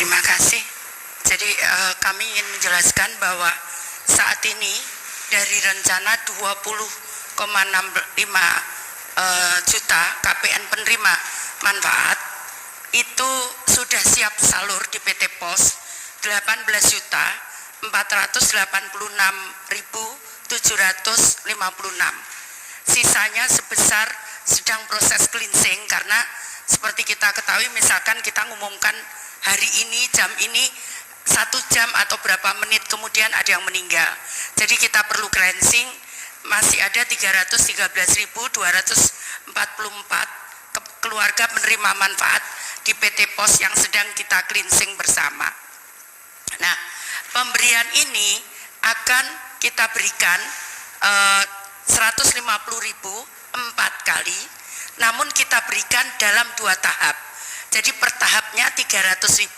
Terima kasih. Jadi kami ingin menjelaskan bahwa saat ini dari rencana 20,65 juta KPN penerima manfaat itu sudah siap salur di PT Pos 18.486.756. Sisanya sebesar sedang proses cleansing, karena seperti kita ketahui misalkan kita ngumumkan hari ini jam ini 1 jam atau berapa menit kemudian ada yang meninggal, jadi kita perlu cleansing. Masih ada 313.244 keluarga penerima manfaat di PT Pos yang sedang kita cleansing bersama. Nah, pemberian ini akan kita berikan 150.000 4 kali, namun kita berikan dalam 2 tahap. Jadi per tahapnya Rp300.000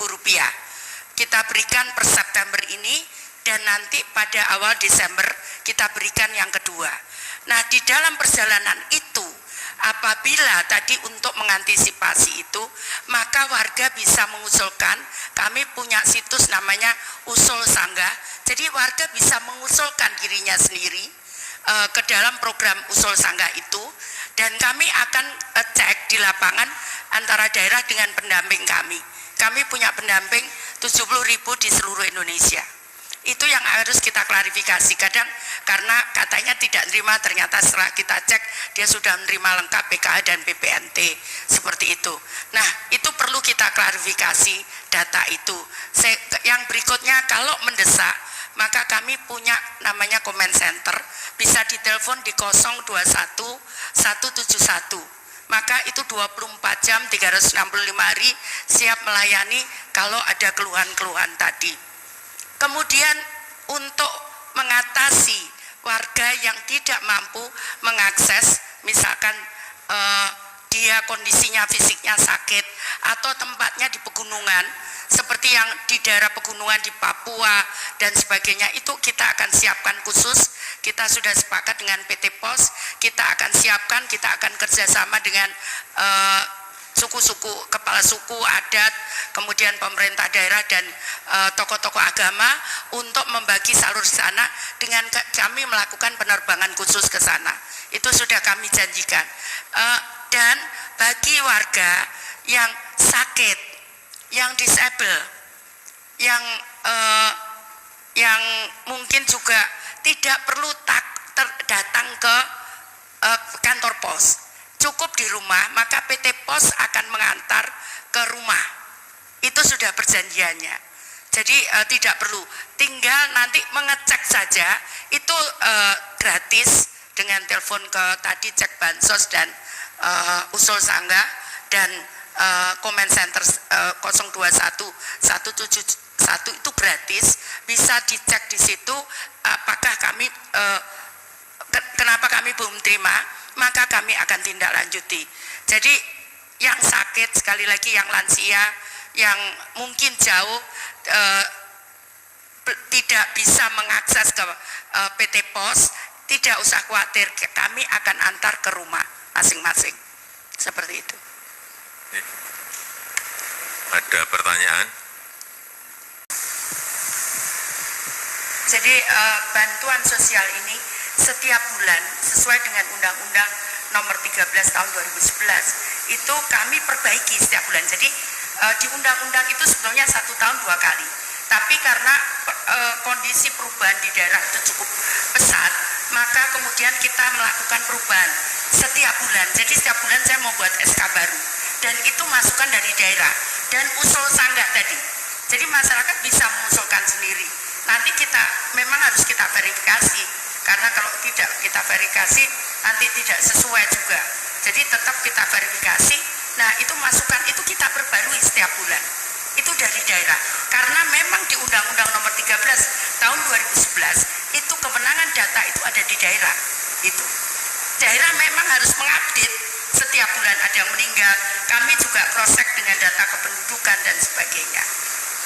kita berikan per September ini, dan nanti pada awal Desember kita berikan yang kedua. Nah, di dalam perjalanan itu, apabila tadi untuk mengantisipasi itu, maka warga bisa mengusulkan. Kami punya situs namanya Usul Sanggah, jadi warga bisa mengusulkan dirinya sendiri ke dalam program Usul Sanggah itu, dan kami akan cek di lapangan antara daerah dengan pendamping kami. Kami punya pendamping 70.000 di seluruh Indonesia. Itu yang harus kita klarifikasi. Kadang karena katanya tidak menerima, ternyata setelah kita cek dia sudah menerima lengkap PKH dan PPNT, seperti itu. Nah, itu perlu kita klarifikasi data itu. Yang berikutnya, kalau mendesak, maka kami punya namanya comment center, bisa ditelepon di 021 171. Maka itu 24 jam 365 hari siap melayani kalau ada keluhan-keluhan tadi. Kemudian untuk mengatasi warga yang tidak mampu mengakses, misalkan dia kondisinya fisiknya sakit atau tempatnya di pegunungan, seperti yang di daerah pegunungan di Papua dan sebagainya, itu kita akan siapkan khusus. Kita sudah sepakat dengan PT Pos, kita akan siapkan, kita akan kerjasama dengan suku-suku, kepala suku, adat, kemudian pemerintah daerah dan tokoh-tokoh agama untuk membagi salur sana, dengan kami melakukan penerbangan khusus ke sana. Itu sudah kami janjikan. Dan bagi warga yang sakit, yang disable, yang mungkin juga tidak perlu datang ke kantor pos, cukup di rumah, maka PT Pos akan mengantar ke rumah. Itu sudah perjanjiannya. Jadi tidak perlu, tinggal nanti mengecek saja, itu gratis dengan telepon ke tadi cek bansos dan Usul Sanggah dan comment center 021 171 itu gratis, bisa dicek di situ apakah kami kenapa kami belum terima, maka kami akan tindak lanjuti. Jadi yang sakit, sekali lagi yang lansia, yang mungkin jauh tidak bisa mengakses ke PT Pos, tidak usah khawatir, kami akan antar ke rumah masing-masing. Seperti itu. Ada pertanyaan? Jadi bantuan sosial ini setiap bulan sesuai dengan Undang-Undang Nomor 13 Tahun 2011 itu kami perbaiki setiap bulan. Jadi di undang-undang itu sebetulnya 1 tahun 2 kali. Tapi karena kondisi perubahan di daerah itu cukup pesat, maka kemudian kita melakukan perubahan setiap bulan. Jadi setiap bulan saya membuat SK baru, dan itu masukan dari daerah dan Usul Sanggah tadi. Jadi masyarakat bisa mengusulkan sendiri. Nanti kita memang harus kita verifikasi, karena kalau tidak kita verifikasi nanti tidak sesuai juga. Jadi tetap kita verifikasi. Nah, itu masukan itu kita perbarui setiap bulan. Itu dari daerah. Karena memang di Undang-Undang Nomor 13 Tahun 2011 itu kewenangan data itu ada di daerah. Itu. Daerah memang harus mengupdate setiap bulan ada yang meninggal. Kami juga cross-check dengan data kependudukan dan sebagainya.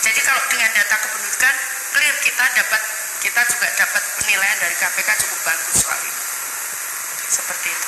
Jadi kalau dengan data kependudukan clear, kita juga dapat penilaian dari KPK cukup bagus soal ini. Seperti itu.